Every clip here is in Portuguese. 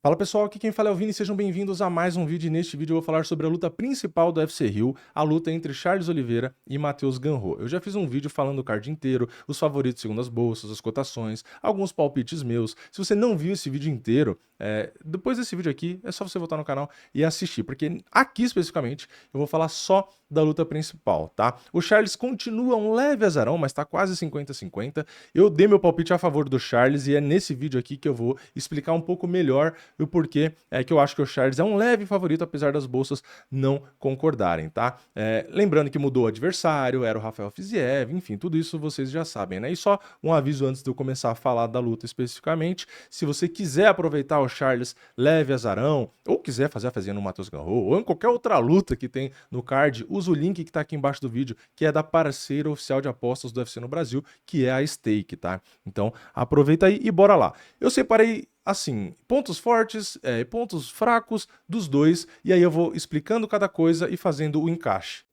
Fala pessoal, aqui quem fala é o Vini, sejam bem-vindos a mais um vídeo. E neste vídeo eu vou falar sobre a luta principal do UFC Rio, a luta entre Charles Oliveira e Matheus Gamrot. Eu já fiz um vídeo falando o card inteiro, os favoritos segundo as bolsas, as cotações, alguns palpites meus. Se você não viu esse vídeo inteiro, depois desse vídeo aqui, é só você voltar no canal e assistir, porque aqui especificamente eu vou falar só da luta principal, tá? O Charles continua um leve azarão, mas tá quase 50-50. Eu dei meu palpite a favor do Charles e é nesse vídeo aqui que eu vou explicar um pouco melhor o porquê é que eu acho que o Charles é um leve favorito, apesar das bolsas não concordarem, tá? Lembrando que mudou o adversário, era o Rafael Fiziev, enfim, tudo isso vocês já sabem, né? E só um aviso antes de eu começar a falar da luta especificamente, se você quiser aproveitar o Charles leve azarão, ou quiser fazer a fezinha no Matheus Gamrot, ou em qualquer outra luta que tem no card, usa o link que tá aqui embaixo do vídeo, que é da parceira oficial de apostas do UFC no Brasil, que é a Stake, tá? Então aproveita aí e bora lá. Eu separei assim, pontos fortes, pontos fracos dos dois, e aí eu vou explicando cada coisa e fazendo o encaixe.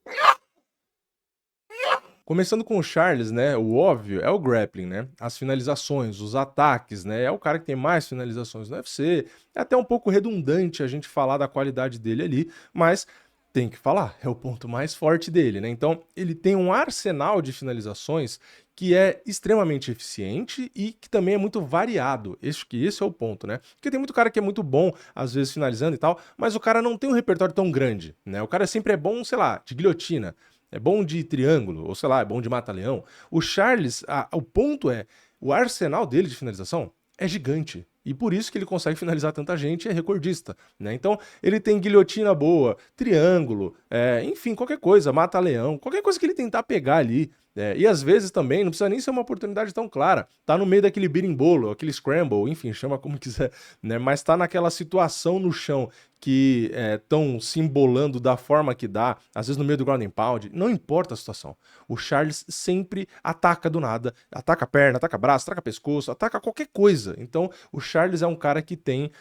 Começando com o Charles, né, o óbvio é o grappling, né, as finalizações, os ataques, né, é o cara que tem mais finalizações no UFC, é até um pouco redundante a gente falar da qualidade dele ali, mas tem que falar, é o ponto mais forte dele, né, então ele tem um arsenal de finalizações que é extremamente eficiente e que também é muito variado. Esse é o ponto, né? Porque tem muito cara que é muito bom, às vezes, finalizando e tal, mas o cara não tem um repertório tão grande, né? O cara sempre é bom, sei lá, de guilhotina, é bom de triângulo, ou sei lá, é bom de mata-leão. O Charles, o ponto é, o arsenal dele de finalização é gigante. E por isso que ele consegue finalizar tanta gente e é recordista, né? Então, ele tem guilhotina boa, triângulo, enfim, qualquer coisa, mata-leão, qualquer coisa que ele tentar pegar ali. E às vezes também não precisa nem ser uma oportunidade tão clara. Tá no meio daquele berimbolo, aquele scramble, enfim, chama como quiser, né? Mas tá naquela situação no chão que estão se embolando da forma que dá, às vezes no meio do ground and pound, não importa a situação. O Charles sempre ataca do nada, ataca a perna, ataca braço, ataca pescoço, ataca qualquer coisa. Então o Charles é um cara que tem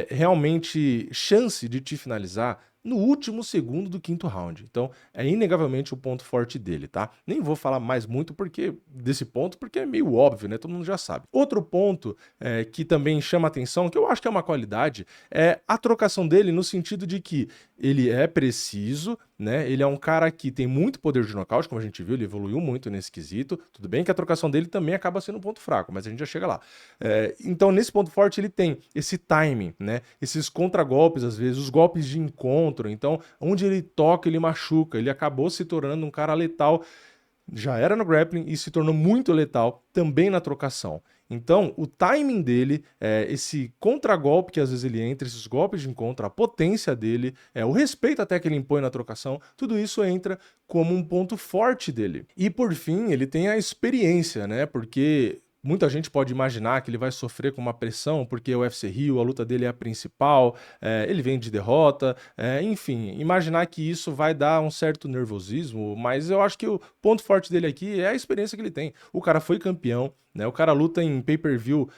realmente chance de te finalizar no último segundo do quinto round. Então, é inegavelmente o ponto forte dele, tá? Nem vou falar mais muito desse ponto, porque é meio óbvio, né? Todo mundo já sabe. Outro ponto que também chama atenção, que eu acho que é uma qualidade, é a trocação dele no sentido de que ele é preciso, né? Ele é um cara que tem muito poder de nocaute, como a gente viu, ele evoluiu muito nesse quesito. Tudo bem que a trocação dele também acaba sendo um ponto fraco, mas a gente já chega lá. Então, nesse ponto forte, ele tem esse timing, né? Esses contragolpes, às vezes, os golpes de encontro. Então, onde ele toca, ele machuca. Ele acabou se tornando um cara letal. Já era no grappling e se tornou muito letal também na trocação. Então, o timing dele, esse contragolpe que às vezes ele entra, esses golpes de encontro, a potência dele, o respeito até que ele impõe na trocação, tudo isso entra como um ponto forte dele. E por fim, ele tem a experiência, né? Porque muita gente pode imaginar que ele vai sofrer com uma pressão, porque o UFC Rio, a luta dele é a principal, ele vem de derrota, enfim, imaginar que isso vai dar um certo nervosismo, mas eu acho que o ponto forte dele aqui é a experiência que ele tem. O cara foi campeão, né? O cara luta em pay-per-view,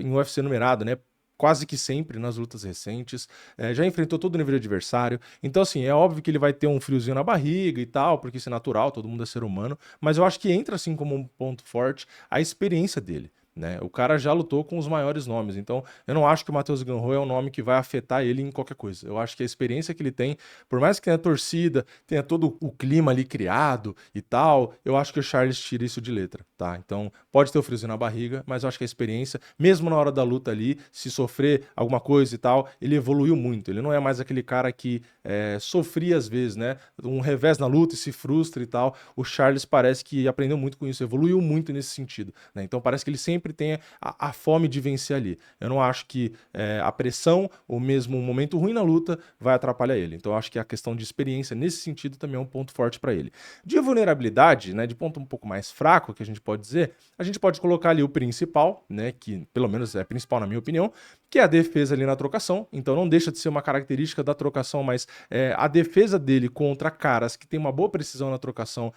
em UFC numerado, né? Quase que sempre nas lutas recentes, já enfrentou todo o nível de adversário, então assim, é óbvio que ele vai ter um friozinho na barriga e tal, porque isso é natural, todo mundo é ser humano, mas eu acho que entra assim como um ponto forte a experiência dele, né? O cara já lutou com os maiores nomes, então eu não acho que o Matheus Gamrot é um nome que vai afetar ele em qualquer coisa. Eu acho que a experiência que ele tem, por mais que tenha torcida, tenha todo o clima ali criado e tal, eu acho que o Charles tira isso de letra, tá? Então pode ter o friozinho na barriga, mas eu acho que a experiência, mesmo na hora da luta ali, se sofrer alguma coisa e tal, ele evoluiu muito. Ele não é mais aquele cara que sofria às vezes, né? Um revés na luta e se frustra e tal. O Charles parece que aprendeu muito com isso, evoluiu muito nesse sentido, né? Então parece que ele sempre tem a fome de vencer ali. Eu não acho que a pressão ou mesmo um momento ruim na luta vai atrapalhar ele. Então eu acho que a questão de experiência nesse sentido também é um ponto forte para ele. De vulnerabilidade, né, de ponto um pouco mais fraco, que a gente pode dizer, a gente pode colocar ali o principal, né, que pelo menos é principal na minha opinião, que é a defesa ali na trocação. Então não deixa de ser uma característica da trocação, mas a defesa dele contra caras que tem uma boa precisão na trocação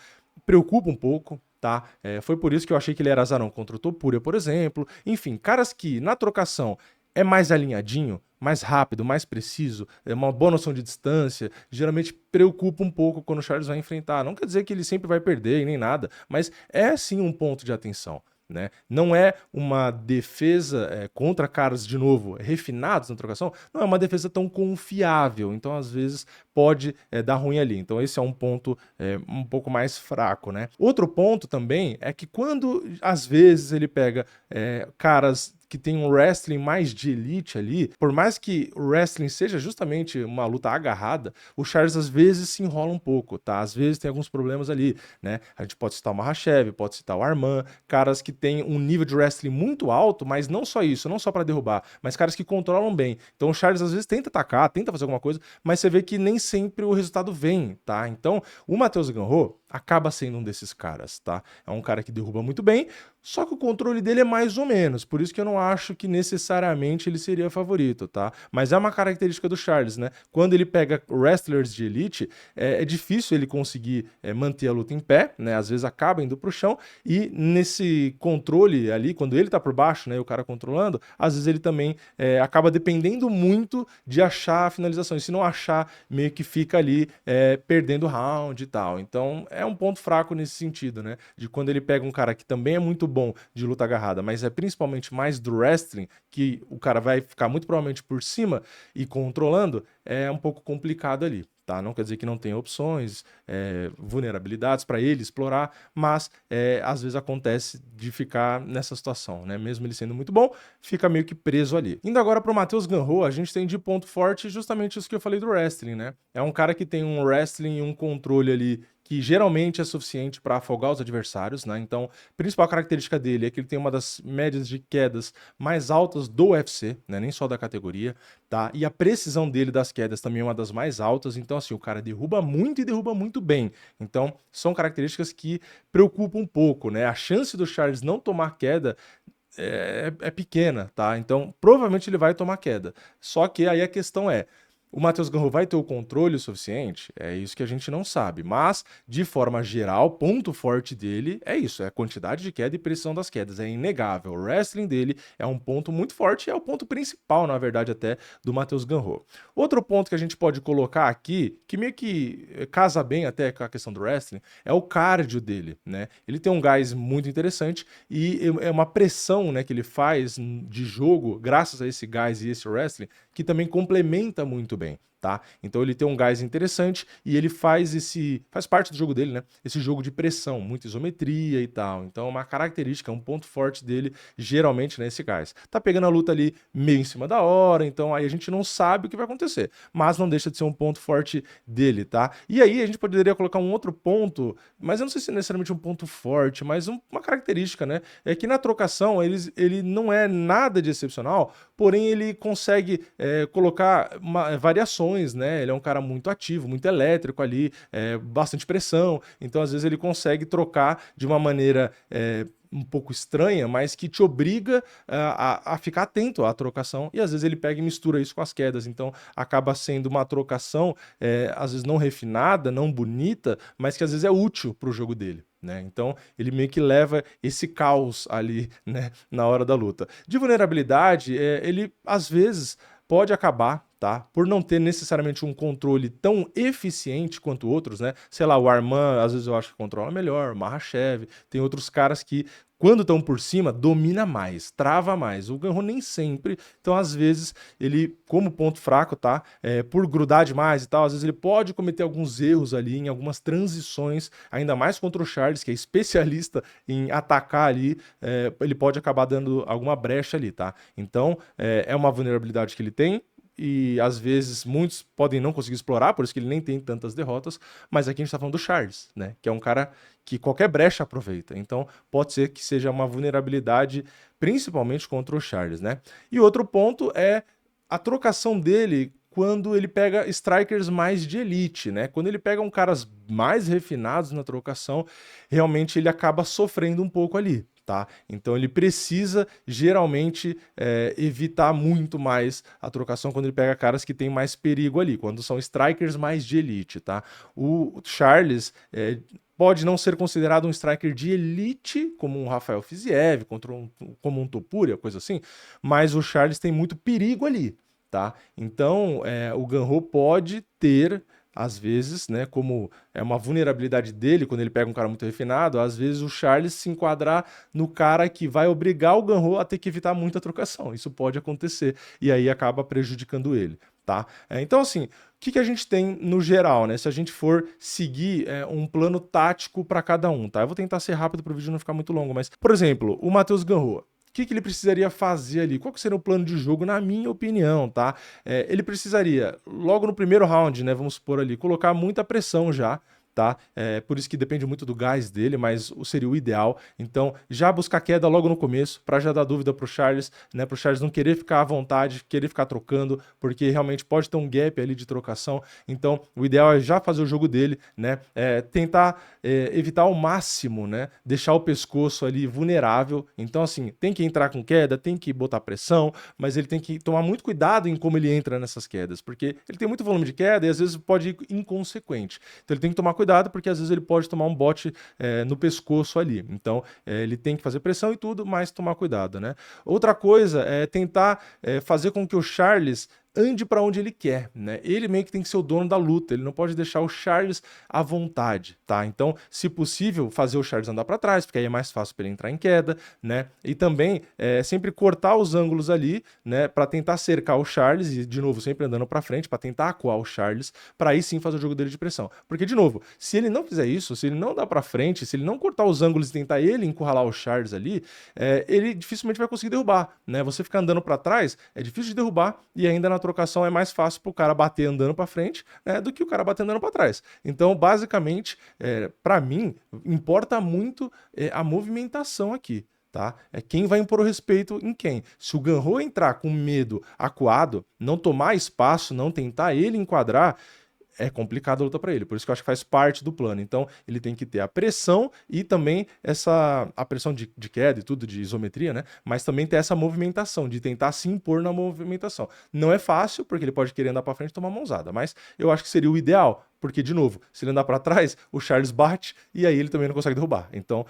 preocupa um pouco, tá? Foi por isso que eu achei que ele era azarão contra o Topuria, por exemplo. Enfim, caras que na trocação é mais alinhadinho, mais rápido, mais preciso, é uma boa noção de distância, geralmente preocupa um pouco quando o Charles vai enfrentar. Não quer dizer que ele sempre vai perder e nem nada, mas é sim um ponto de atenção. né? Não é uma defesa contra caras, de novo, refinados na trocação, não é uma defesa tão confiável, então às vezes pode dar ruim ali. Então esse é um ponto um pouco mais fraco, né? Outro ponto também é que quando às vezes ele pega caras que tem um wrestling mais de elite ali, por mais que o wrestling seja justamente uma luta agarrada, o Charles às vezes se enrola um pouco, tá? Às vezes tem alguns problemas ali, né? A gente pode citar o Makhachev, pode citar o Arman, caras que têm um nível de wrestling muito alto, mas não só isso, não só para derrubar, mas caras que controlam bem. Então o Charles às vezes tenta atacar, tenta fazer alguma coisa, mas você vê que nem sempre o resultado vem, tá? Então o Matheus Gamrot acaba sendo um desses caras, tá? É um cara que derruba muito bem, só que o controle dele é mais ou menos, por isso que eu não acho que necessariamente ele seria favorito, tá? Mas é uma característica do Charles, né? Quando ele pega wrestlers de elite, é difícil ele conseguir manter a luta em pé, né? Às vezes acaba indo pro chão, e nesse controle ali, quando ele tá por baixo, né? O cara controlando, às vezes ele também acaba dependendo muito de achar a finalização, e se não achar, meio que fica ali perdendo o round e tal. Então é um ponto fraco nesse sentido, né? De quando ele pega um cara que também é muito bom de luta agarrada, mas é principalmente mais do wrestling, que o cara vai ficar muito provavelmente por cima e controlando, é um pouco complicado ali. Tá? Não quer dizer que não tenha opções, vulnerabilidades para ele explorar, mas às vezes acontece de ficar nessa situação, né? Mesmo ele sendo muito bom, fica meio que preso ali. Indo agora para o Matheus Gamrot, a gente tem de ponto forte justamente isso que eu falei do wrestling, né? É um cara que tem um wrestling e um controle ali que geralmente é suficiente para afogar os adversários, né? Então, a principal característica dele é que ele tem uma das médias de quedas mais altas do UFC, né? Nem só da categoria, tá? E a precisão dele das quedas também é uma das mais altas, então assim, o cara derruba muito e derruba muito bem. Então, são características que preocupam um pouco, né? A chance do Charles não tomar queda é pequena, tá? Então, provavelmente ele vai tomar queda. Só que aí a questão é, o Matheus Gamrot vai ter o controle suficiente? É isso que a gente não sabe. Mas, de forma geral, ponto forte dele é isso: é a quantidade de queda e precisão das quedas. É inegável. O wrestling dele é um ponto muito forte e é o ponto principal, na verdade, até do Matheus Gamrot. Outro ponto que a gente pode colocar aqui, que meio que casa bem até com a questão do wrestling, é o cardio dele, né? Ele tem um gás muito interessante e é uma pressão, né, que ele faz de jogo, graças a esse gás e esse wrestling, que também complementa muito bem, tá? Então ele tem um gás interessante e ele faz parte do jogo dele, né? Esse jogo de pressão, muita isometria e tal. Então é uma característica, um ponto forte dele, geralmente, né, esse gás. Tá pegando a luta ali meio em cima da hora, então aí a gente não sabe o que vai acontecer, mas não deixa de ser um ponto forte dele, tá? E aí a gente poderia colocar um outro ponto, mas eu não sei se é necessariamente um ponto forte, mas uma característica, né? É que na trocação ele não é nada de excepcional, porém ele consegue colocar variações, né? Ele é um cara muito ativo, muito elétrico ali, bastante pressão, então às vezes ele consegue trocar de uma maneira um pouco estranha, mas que te obriga a ficar atento à trocação, e às vezes ele pega e mistura isso com as quedas, então acaba sendo uma trocação às vezes não refinada, não bonita, mas que às vezes é útil para o jogo dele. Né? Então ele meio que leva esse caos ali, né, na hora da luta. De vulnerabilidade, ele às vezes pode acabar, tá? Por não ter necessariamente um controle tão eficiente quanto outros, né? Sei lá, o Arman, às vezes eu acho que controla melhor, o Makhachev, tem outros caras que, quando estão por cima, domina mais, trava mais. O Gamrot nem sempre, então às vezes ele, como ponto fraco, tá? Por grudar demais e tal, às vezes ele pode cometer alguns erros ali em algumas transições, ainda mais contra o Charles, que é especialista em atacar ali, ele pode acabar dando alguma brecha ali, tá? Então, é uma vulnerabilidade que ele tem, e às vezes muitos podem não conseguir explorar, por isso que ele nem tem tantas derrotas, mas aqui a gente tá falando do Charles, né? Que é um cara que qualquer brecha aproveita. Então pode ser que seja uma vulnerabilidade, principalmente contra o Charles, né? E outro ponto é a trocação dele quando ele pega strikers mais de elite, né? Quando ele pega caras mais refinados na trocação, realmente ele acaba sofrendo um pouco ali. Tá? Então ele precisa geralmente evitar muito mais a trocação quando ele pega caras que tem mais perigo ali, quando são strikers mais de elite, tá? O Charles pode não ser considerado um striker de elite, como um Rafael Fiziev, como um Topuria, coisa assim, mas o Charles tem muito perigo ali, tá? Então o Gamrot pode ter às vezes, né, como é uma vulnerabilidade dele quando ele pega um cara muito refinado, às vezes o Charles se enquadrar no cara que vai obrigar o Ganrô a ter que evitar muita trocação. Isso pode acontecer e aí acaba prejudicando ele, tá? Então, assim, o que a gente tem no geral, né? Se a gente for seguir um plano tático para cada um, tá? Eu vou tentar ser rápido para o vídeo não ficar muito longo, mas, por exemplo, o Matheus Ganrô. O que ele precisaria fazer ali? Qual que seria o plano de jogo, na minha opinião, tá? Ele precisaria, logo no primeiro round, né, vamos supor ali, colocar muita pressão já, tá? Por isso que depende muito do gás dele, mas seria o ideal. Então, já buscar queda logo no começo, para já dar dúvida pro Charles, né? Pro Charles não querer ficar à vontade, querer ficar trocando, porque realmente pode ter um gap ali de trocação. Então, o ideal é já fazer o jogo dele, né? Tentar evitar ao máximo, né? Deixar o pescoço ali vulnerável. Então, assim, tem que entrar com queda, tem que botar pressão, mas ele tem que tomar muito cuidado em como ele entra nessas quedas, porque ele tem muito volume de queda e às vezes pode ir inconsequente. Então, ele tem que tomar cuidado porque às vezes ele pode tomar um bote no pescoço ali. Então, ele tem que fazer pressão e tudo, mas tomar cuidado, né? Outra coisa é tentar fazer com que o Charles ande para onde ele quer, né? Ele meio que tem que ser o dono da luta, ele não pode deixar o Charles à vontade, tá? Então, se possível, fazer o Charles andar para trás, porque aí é mais fácil para ele entrar em queda, né? E também sempre cortar os ângulos ali, né, para tentar cercar o Charles e de novo sempre andando para frente para tentar acuar o Charles, para aí sim fazer o jogo dele de pressão. Porque de novo, se ele não fizer isso, se ele não dar para frente, se ele não cortar os ângulos e tentar ele encurralar o Charles ali, ele dificilmente vai conseguir derrubar, né? Você ficar andando para trás é difícil de derrubar e ainda na trocação é mais fácil pro cara bater andando para frente, né, do que o cara bater andando para trás. Então, basicamente, para mim, importa muito a movimentação aqui. Tá? É quem vai impor o respeito em quem. Se o Ganrô entrar com medo, acuado, não tomar espaço, não tentar ele enquadrar, é complicado a luta para ele. Por isso que eu acho que faz parte do plano. Então, ele tem que ter a pressão e também a pressão de queda e tudo, de isometria, né? Mas também ter essa movimentação, de tentar se impor na movimentação. Não é fácil, porque ele pode querer andar para frente e tomar mãozada, mas eu acho que seria o ideal, porque, de novo, se ele andar para trás, o Charles bate e aí ele também não consegue derrubar. Então,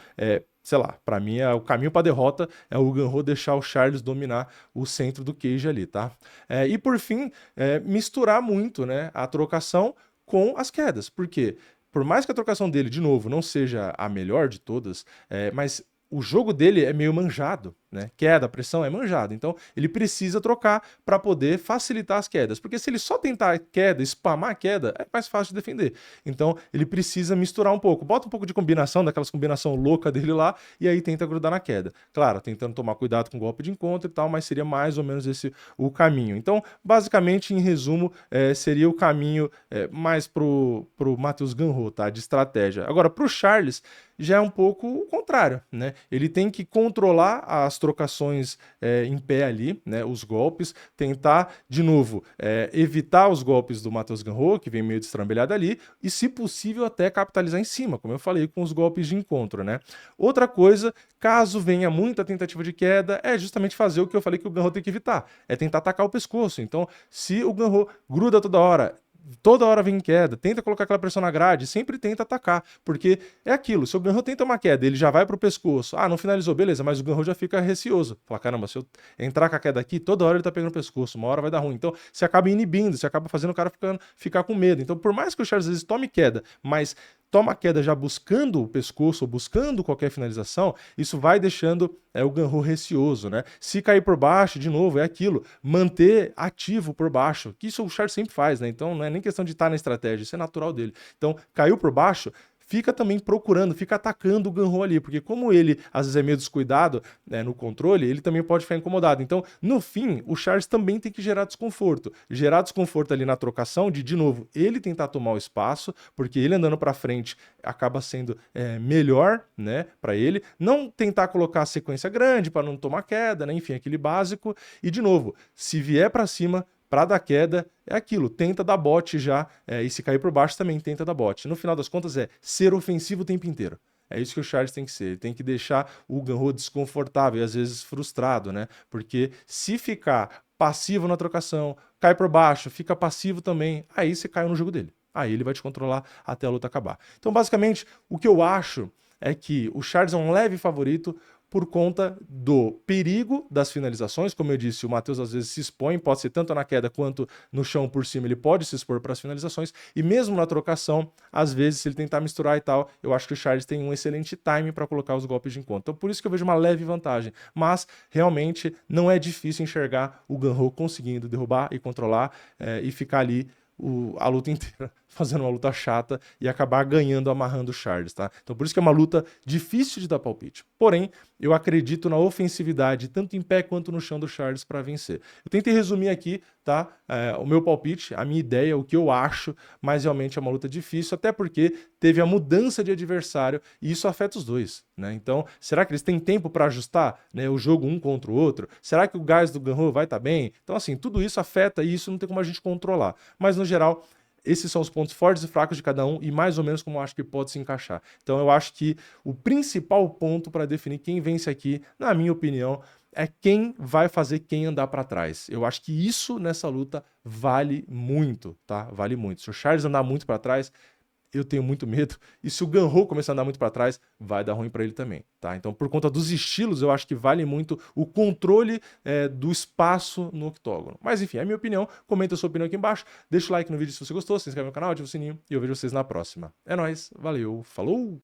sei lá, para mim o caminho para derrota é o Ganrô deixar o Charles dominar o centro do cage ali, tá? E por fim, misturar muito, né, a trocação com as quedas, porque por mais que a trocação dele, de novo, não seja a melhor de todas, mas o jogo dele é meio manjado, né? Queda, pressão é manjado. Então, ele precisa trocar para poder facilitar as quedas. Porque se ele só tentar queda, spamar a queda, é mais fácil de defender. Então, ele precisa misturar um pouco. Bota um pouco de combinação, daquelas combinação louca dele lá, e aí tenta grudar na queda. Claro, tentando tomar cuidado com o golpe de encontro e tal, mas seria mais ou menos esse o caminho. Então, basicamente, em resumo, seria o caminho mais pro Matheus Ganrô, tá? De estratégia. Agora, pro Charles, já é um pouco o contrário, né? Ele tem que controlar as trocações em pé ali, né? Os golpes, tentar, de novo, evitar os golpes do Matheus Ganrô, que vem meio destrambelhado ali, e, se possível, até capitalizar em cima, como eu falei, com os golpes de encontro, né? Outra coisa, caso venha muita tentativa de queda, é justamente fazer o que eu falei que o Ganrô tem que evitar, é tentar atacar o pescoço. Então, se o Ganrô gruda toda hora vem queda, tenta colocar aquela pressão na grade, sempre tenta atacar, porque é aquilo, se o Ganrô tenta uma queda, ele já vai pro pescoço, não finalizou, beleza, mas o Ganrô já fica receoso, fala, caramba, se eu entrar com a queda aqui, toda hora ele tá pegando o pescoço, uma hora vai dar ruim, então você acaba inibindo, você acaba fazendo o cara ficar com medo. Então, por mais que o Charles às vezes tome queda, mas toma a queda já buscando o pescoço ou buscando qualquer finalização, isso vai deixando o Ganrô receoso, né? Se cair por baixo, de novo, é aquilo, manter ativo por baixo, que isso o Charles sempre faz, né? Então não é nem questão de estar na estratégia, isso é natural dele. Então, caiu por baixo, fica também procurando, fica atacando o Ganrô ali, porque como ele às vezes é meio descuidado, né, no controle, ele também pode ficar incomodado. Então, no fim, o Charles também tem que gerar desconforto. Gerar desconforto ali na trocação, de novo, ele tentar tomar o espaço, porque ele andando para frente acaba sendo melhor, né, para ele. Não tentar colocar a sequência grande para não tomar queda, né, enfim, aquele básico. E, de novo, se vier para cima, para dar queda, é aquilo, tenta dar bote já, e se cair por baixo também tenta dar bote. No final das contas ser ofensivo o tempo inteiro. É isso que o Charles tem que ser, ele tem que deixar o Ganrô desconfortável e às vezes frustrado, né? Porque se ficar passivo na trocação, cai por baixo, fica passivo também, aí você caiu no jogo dele. Aí ele vai te controlar até a luta acabar. Então, basicamente, o que eu acho é que o Charles é um leve favorito, por conta do perigo das finalizações. Como eu disse, o Matheus às vezes se expõe, pode ser tanto na queda quanto no chão por cima, ele pode se expor para as finalizações, e mesmo na trocação, às vezes, se ele tentar misturar e tal, eu acho que o Charles tem um excelente time para colocar os golpes de encontro. Então, por isso que eu vejo uma leve vantagem, mas realmente não é difícil enxergar o Gun-Ho conseguindo derrubar e controlar e ficar ali a luta inteira fazendo uma luta chata e acabar ganhando, amarrando o Charles, tá? Então por isso que é uma luta difícil de dar palpite. Porém, eu acredito na ofensividade, tanto em pé quanto no chão do Charles para vencer. Eu tentei resumir aqui, tá? O meu palpite, a minha ideia, o que eu acho, mas realmente é uma luta difícil, até porque teve a mudança de adversário e isso afeta os dois, né? Então, será que eles têm tempo para ajustar, né, o jogo um contra o outro? Será que o gás do Gun-Ho vai estar bem? Então, assim, tudo isso afeta e isso não tem como a gente controlar. Mas, no geral, esses são os pontos fortes e fracos de cada um e mais ou menos como eu acho que pode se encaixar. Então eu acho que o principal ponto para definir quem vence aqui, na minha opinião, é quem vai fazer quem andar para trás. Eu acho que isso nessa luta vale muito, tá? Vale muito. Se o Charles andar muito para trás, eu tenho muito medo. E se o Gun-Ho começar a andar muito para trás, vai dar ruim para ele também, tá? Então, por conta dos estilos, eu acho que vale muito o controle do espaço no octógono. Mas, enfim, é a minha opinião. Comenta a sua opinião aqui embaixo. Deixa o like no vídeo se você gostou, se inscreve no canal, ativa o sininho e eu vejo vocês na próxima. É nóis, valeu, falou!